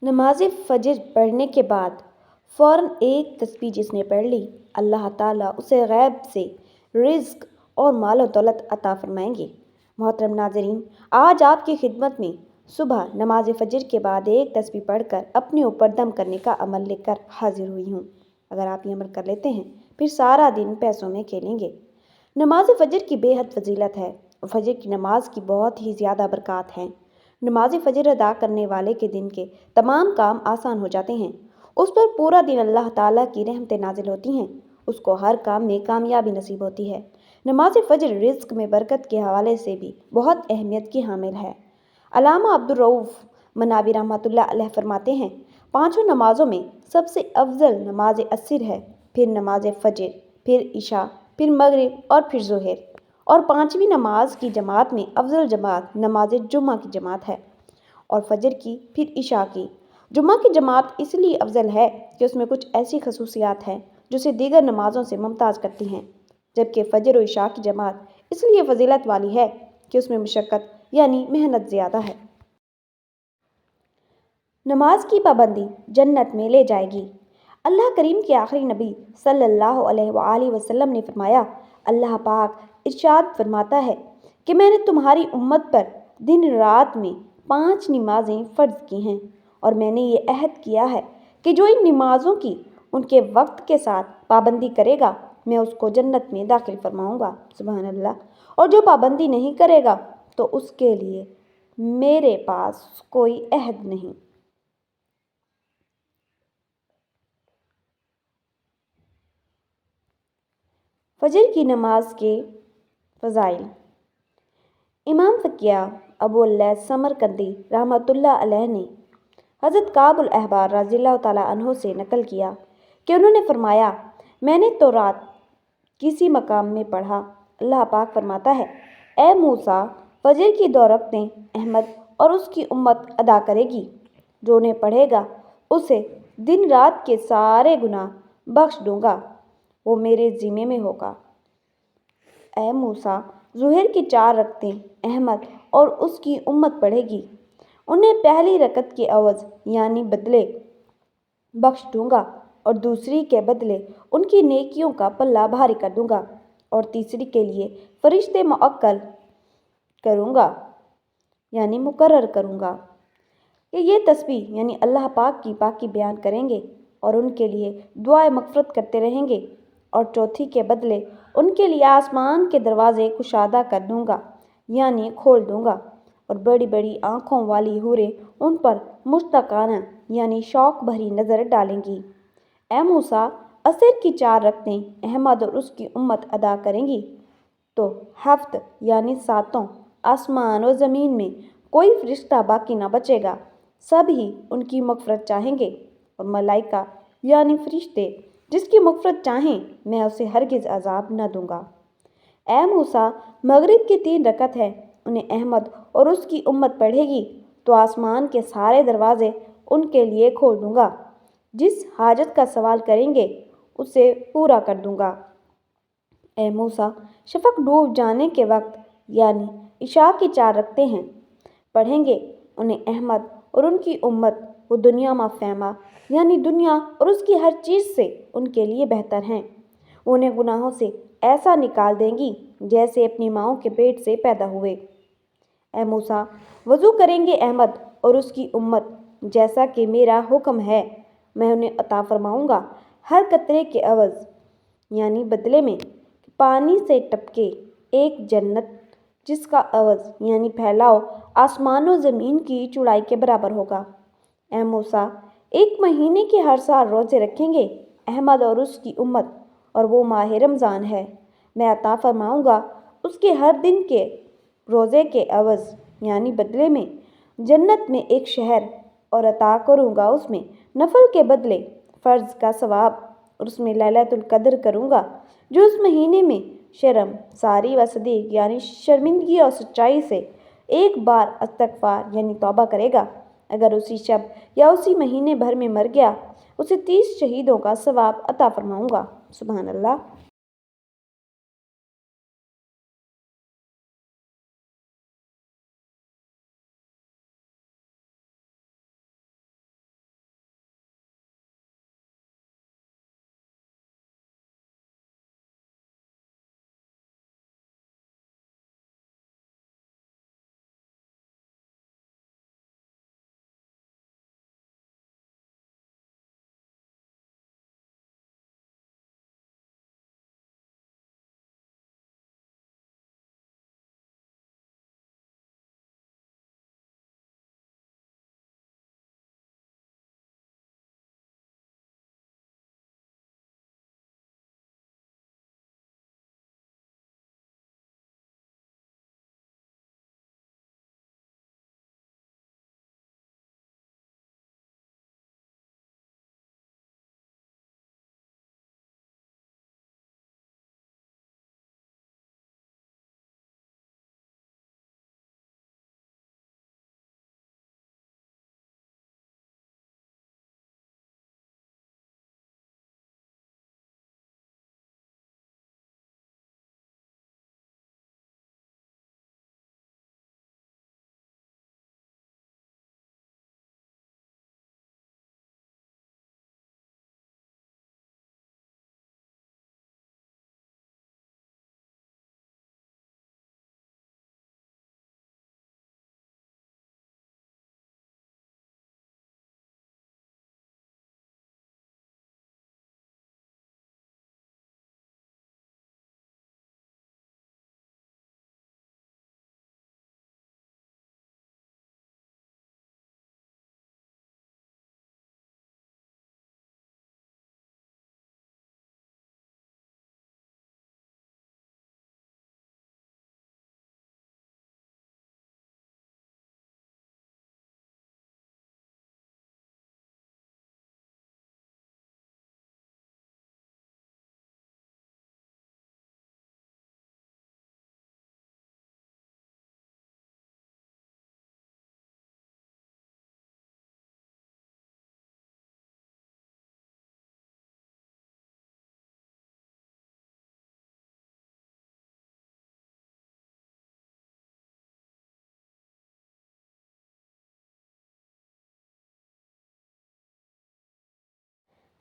نماز فجر پڑھنے کے بعد فوراً ایک تسبیح جس نے پڑھ لی، اللہ تعالیٰ اسے غیب سے رزق اور مال و دولت عطا فرمائیں گے۔ محترم ناظرین، آج آپ کی خدمت میں صبح نماز فجر کے بعد ایک تسبیح پڑھ کر اپنے اوپر دم کرنے کا عمل لے کر حاضر ہوئی ہوں۔ اگر آپ یہ عمل کر لیتے ہیں پھر سارا دن پیسوں میں کھیلیں گے۔ نماز فجر کی بے حد فضیلت ہے اور فجر کی نماز کی بہت ہی زیادہ برکات ہیں۔ نماز فجر ادا کرنے والے کے دن کے تمام کام آسان ہو جاتے ہیں۔ اس پر پورا دن اللہ تعالیٰ کی رحمتیں نازل ہوتی ہیں، اس کو ہر کام میں کامیابی نصیب ہوتی ہے۔ نماز فجر رزق میں برکت کے حوالے سے بھی بہت اہمیت کی حامل ہے۔ علامہ عبدالرؤف مناوی رحمۃ اللہ علیہ فرماتے ہیں، پانچوں نمازوں میں سب سے افضل نماز عصر ہے، پھر نماز فجر، پھر عشاء، پھر مغرب اور پھر ظہر، اور پانچویں نماز کی جماعت میں افضل جماعت نماز جمعہ کی جماعت ہے، اور فجر کی پھر عشاء کی۔ جمعہ کی جماعت اس لیے افضل ہے کہ اس میں کچھ ایسی خصوصیات ہیں جو اسے دیگر نمازوں سے ممتاز کرتی ہیں، جبکہ فجر و عشاء کی جماعت اس لیے فضیلت والی ہے کہ اس میں مشقت یعنی محنت زیادہ ہے۔ نماز کی پابندی جنت میں لے جائے گی۔ اللہ کریم کے آخری نبی صلی اللہ علیہ وآلہ وسلم نے فرمایا، اللہ پاک ارشاد فرماتا ہے کہ میں نے تمہاری امت پر دن رات میں 5 نمازیں فرض کی ہیں، اور میں نے یہ عہد کیا ہے کہ جو ان نمازوں کی ان کے وقت کے ساتھ پابندی کرے گا میں اس کو جنت میں داخل فرماؤں گا۔ سبحان اللہ۔ اور جو پابندی نہیں کرے گا تو اس کے لیے میرے پاس کوئی عہد نہیں۔ فجر کی نماز کے فضائل۔ امام فقیہ ابو اللیث سمرقندی رحمۃ اللہ علیہ نے حضرت کعب الاحبار رضی اللہ تعالیٰ عنہ سے نقل کیا کہ انہوں نے فرمایا، میں نے تورات کسی مقام میں پڑھا، اللہ پاک فرماتا ہے، اے موسیٰ، فجر کی 2 رکعتیں احمد اور اس کی امت ادا کرے گی، جو انہیں پڑھے گا اسے دن رات کے سارے گناہ بخش دوں گا، وہ میرے ذمے میں ہوگا۔ اے موسیٰ، ظہر کی 4 رکعتیں احمد اور اس کی امت پڑھے گی، انہیں پہلی رکعت کے عوض یعنی بدلے بخش دوں گا، اور دوسری کے بدلے ان کی نیکیوں کا پلہ بھاری کر دوں گا، اور تیسری کے لیے فرشتے موکل کروں گا یعنی مقرر کروں گا کہ یہ تسبیح یعنی اللہ پاک کی پاکی بیان کریں گے اور ان کے لیے دعائے مغفرت کرتے رہیں گے، اور چوتھی کے بدلے ان کے لیے آسمان کے دروازے کشادہ کر دوں گا یعنی کھول دوں گا، اور بڑی بڑی آنکھوں والی حوریں ان پر مشتاقانہ یعنی شوق بھری نظر ڈالیں گی۔ اے موسیٰ، عصر کی 4 رکعتیں احمد اور اس کی امت ادا کریں گی تو 7 یعنی 7 آسمان و زمین میں کوئی فرشتہ باقی نہ بچے گا، سب ہی ان کی مغفرت چاہیں گے، اور ملائکہ یعنی فرشتے جس کی مغفرت چاہیں میں اسے ہرگز عذاب نہ دوں گا۔ اے موسیٰ، مغرب کی 3 رکعت ہے، انہیں احمد اور اس کی امت پڑھے گی تو آسمان کے سارے دروازے ان کے لیے کھول دوں گا، جس حاجت کا سوال کریں گے اسے پورا کر دوں گا۔ اے موسیٰ، شفق ڈوب جانے کے وقت یعنی عشاء کی 4 رکعتیں ہیں، پڑھیں گے، انہیں احمد اور ان کی امت، وہ دنیا ما فہمہ یعنی دنیا اور اس کی ہر چیز سے ان کے لیے بہتر ہیں، وہ انہیں گناہوں سے ایسا نکال دیں گی جیسے اپنی ماؤں کے پیٹ سے پیدا ہوئے۔ اے موسیٰ، وضو کریں گے احمد اور اس کی امت جیسا کہ میرا حکم ہے، میں انہیں عطا فرماؤں گا ہر قطرے کے عوض یعنی بدلے میں پانی سے ٹپکے ایک جنت جس کا عوض یعنی پھیلاؤ آسمان و زمین کی چوڑائی کے برابر ہوگا۔ اے موسیٰ، 1 مہینے کے ہر سال روزے رکھیں گے احمد اور اس کی امت، اور وہ ماہ رمضان ہے، میں عطا فرماؤں گا اس کے ہر دن کے روزے کے عوض یعنی بدلے میں جنت میں ایک شہر، اور عطا کروں گا اس میں نفل کے بدلے فرض کا ثواب، اور اس میں لیلۃ القدر کروں گا، جو اس مہینے میں شرم ساری و صدیق یعنی شرمندگی اور سچائی سے 1 بار استغفار یعنی توبہ کرے گا، اگر اسی شب یا اسی مہینے بھر میں مر گیا اسے 30 شہیدوں کا ثواب عطا فرماؤں گا۔ سبحان اللہ۔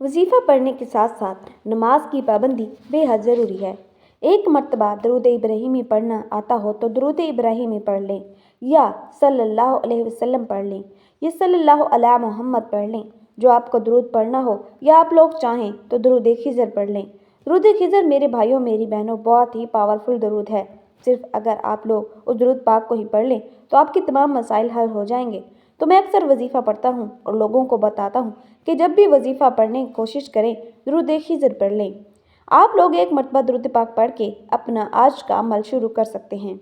وظیفہ پڑھنے کے ساتھ ساتھ نماز کی پابندی بے حد ضروری ہے۔ ایک مرتبہ درود ابراہیمی پڑھنا آتا ہو تو درود ابراہیمی پڑھ لیں یا صلی اللہ علیہ وسلم پڑھ لیں یا صلی اللہ علیہ محمد پڑھ لیں جو آپ کو درود پڑھنا ہو، یا آپ لوگ چاہیں تو درود خضر پڑھ لیں۔ درود خضر میرے بھائیوں میری بہنوں بہت ہی پاورفل درود ہے۔ صرف اگر آپ لوگ اس درود پاک کو ہی پڑھ لیں تو آپ کے تمام مسائل حل ہو جائیں گے۔ تو میں اکثر وظیفہ پڑھتا ہوں اور لوگوں کو بتاتا ہوں کہ جب بھی وظیفہ پڑھنے کی کوشش کریں درود خضر پڑھ لیں۔ آپ لوگ ایک مرتبہ درود پاک پڑھ کے اپنا آج کا عمل شروع کر سکتے ہیں۔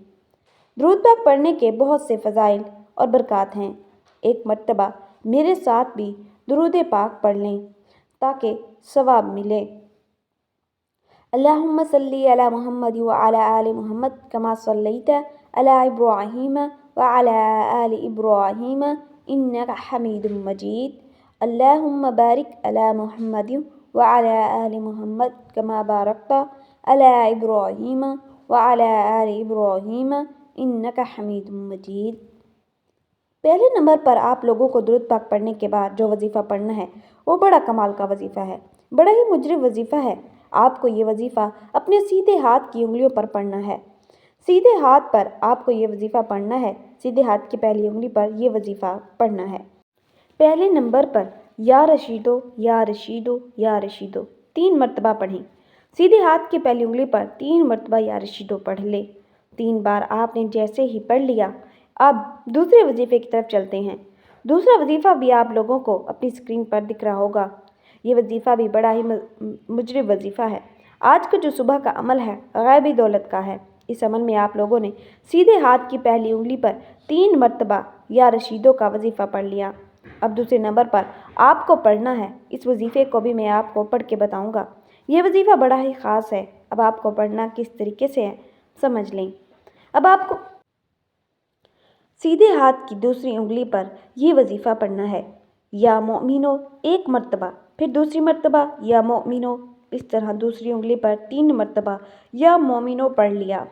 درود پاک پڑھنے کے بہت سے فضائل اور برکات ہیں۔ ایک مرتبہ میرے ساتھ بھی درود پاک پڑھ لیں تاکہ ثواب ملے۔ اللہم صلی علی محمد وعلی آل محمد کما صلیت علی ابراہیم وعلی آل ابراہیم انک حمید مجید۔ اللہم بارک علی محمد وعلی آل محمد کما بارکت علی ابراہیم وعلی آل ابراہیم انک حمید مجید۔ پہلے نمبر پر آپ لوگوں کو درود پاک پڑھنے کے بعد جو وظیفہ پڑھنا ہے وہ بڑا کمال کا وظیفہ ہے، بڑا ہی مجرب وظیفہ ہے۔ آپ کو یہ وظیفہ اپنے سیدھے ہاتھ کی انگلیوں پر پڑھنا ہے۔ سیدھے ہاتھ پر آپ کو یہ وظیفہ پڑھنا ہے، سیدھے ہاتھ کی پہلی انگلی پر یہ وظیفہ پڑھنا ہے۔ پہلے نمبر پر یا رشیدو یا رشیدو یا رشیدو 3 مرتبہ پڑھیں۔ سیدھے ہاتھ کی پہلی انگلی پر 3 مرتبہ یا رشیدو پڑھ لیں۔ 3 بار آپ نے جیسے ہی پڑھ لیا، اب دوسرے وظیفے کی طرف چلتے ہیں۔ دوسرا وظیفہ بھی آپ لوگوں کو اپنی اسکرین پر دکھ رہا ہوگا۔ یہ وظیفہ بھی بڑا ہی مجرب وظیفہ ہے۔ آج کا جو صبح کا عمل ہے غیبی دولت کا ہے۔ اس عمل میں آپ لوگوں نے سیدھے ہاتھ کی پہلی انگلی پر 3 مرتبہ یا رشیدو کا وظیفہ پڑھ لیا۔ اب دوسرے نمبر پر آپ کو پڑھنا ہے، اس وظیفے کو بھی میں آپ کو پڑھ کے بتاؤں گا۔ یہ وظیفہ بڑا ہی خاص ہے۔ اب آپ کو پڑھنا کس طریقے سے ہے سمجھ لیں۔ اب آپ کو سیدھے ہاتھ کی دوسری انگلی پر یہ وظیفہ پڑھنا ہے، یا مومنو 1 مرتبہ، پھر دوسری مرتبہ یا مومنو، اس طرح دوسری انگلی پر 3 مرتبہ یا مومنو پڑھ لیا۔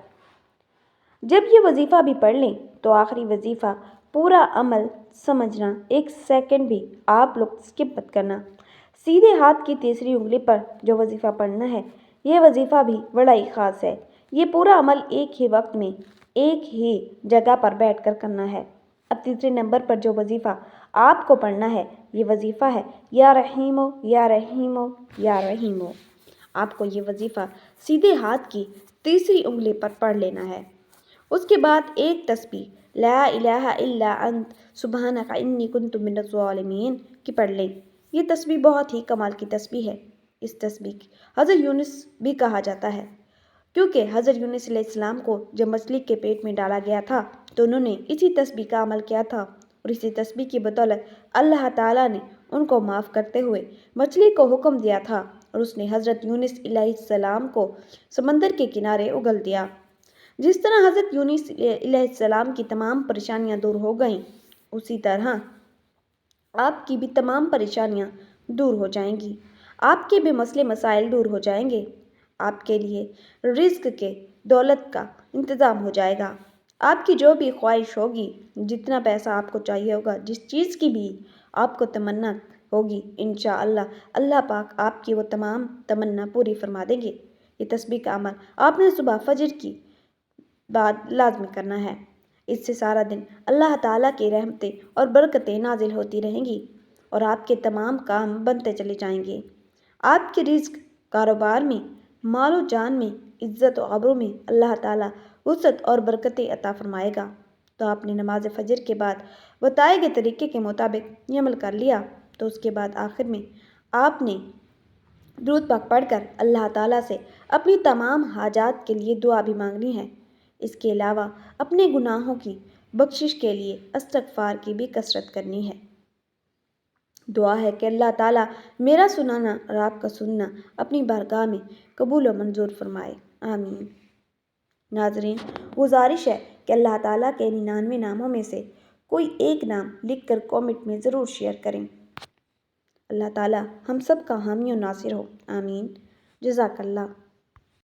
جب یہ وظیفہ بھی پڑھ لیں تو آخری وظیفہ پورا عمل سمجھنا، 1 سیکنڈ بھی آپ لوگ اسکپ مت کرنا۔ سیدھے ہاتھ کی تیسری انگلی پر جو وظیفہ پڑھنا ہے یہ وظیفہ بھی بڑا ہی خاص ہے۔ یہ پورا عمل ایک ہی وقت میں ایک ہی جگہ پر بیٹھ کر کرنا ہے۔ اب تیسرے نمبر پر جو وظیفہ آپ کو پڑھنا ہے یہ وظیفہ ہے یا رحیمو یا رحیمو یا رحیمو۔ آپ کو یہ وظیفہ سیدھے ہاتھ کی تیسری انگلی پر پڑھ لینا ہے۔ اس کے بعد ایک تسبیح لا الہ الا انت سبحانک انی کنت من الظالمین کی پڑھ لیں۔ یہ تسبیح بہت ہی کمال کی تسبیح ہے۔ اس تسبیح کی حضرت یونس بھی کہا جاتا ہے، کیونکہ حضرت یونس علیہ السلام کو جب مچھلی کے پیٹ میں ڈالا گیا تھا تو انہوں نے اسی تسبیح کا عمل کیا تھا، اور اسی تسبیح کی بدولت اللہ تعالیٰ نے ان کو معاف کرتے ہوئے مچھلی کو حکم دیا تھا، اور اس نے حضرت یونس علیہ السلام کو سمندر کے کنارے اگل دیا۔ جس طرح حضرت یونس علیہ السلام کی تمام پریشانیاں دور ہو گئیں، اسی طرح آپ کی بھی تمام پریشانیاں دور ہو جائیں گی، آپ کے بھی مسئلے مسائل دور ہو جائیں گے، آپ کے لیے رزق کے دولت کا انتظام ہو جائے گا۔ آپ کی جو بھی خواہش ہوگی، جتنا پیسہ آپ کو چاہیے ہوگا، جس چیز کی بھی آپ کو تمنا ہوگی، انشاءاللہ اللہ پاک آپ کی وہ تمام تمنا پوری فرما دیں گے۔ یہ تسبیح کا عمل آپ نے صبح فجر کی بعد لازمی کرنا ہے۔ اس سے سارا دن اللہ تعالیٰ کی رحمتیں اور برکتیں نازل ہوتی رہیں گی اور آپ کے تمام کام بنتے چلے جائیں گے۔ آپ کے رزق، کاروبار میں، مال و جان میں، عزت و آبرو میں اللہ تعالیٰ وسعت اور برکتیں عطا فرمائے گا۔ تو آپ نے نماز فجر کے بعد بتائے گئے طریقے کے مطابق یہ عمل کر لیا تو اس کے بعد آخر میں آپ نے درود پاک پڑھ کر اللہ تعالیٰ سے اپنی تمام حاجات کے لیے دعا بھی مانگنی ہے۔ اس کے علاوہ اپنے گناہوں کی بخشش کے لیے استغفار کی بھی کثرت کرنی ہے۔ دعا ہے کہ اللہ تعالیٰ میرا سنانا اور آپ کا سننا اپنی بارگاہ میں قبول و منظور فرمائے، آمین۔ ناظرین، گزارش ہے کہ اللہ تعالیٰ کے 99 ناموں میں سے کوئی ایک نام لکھ کر کامنٹ میں ضرور شیئر کریں۔ اللہ تعالیٰ ہم سب کا حامی و ناصر ہو، آمین۔ جزاک اللہ۔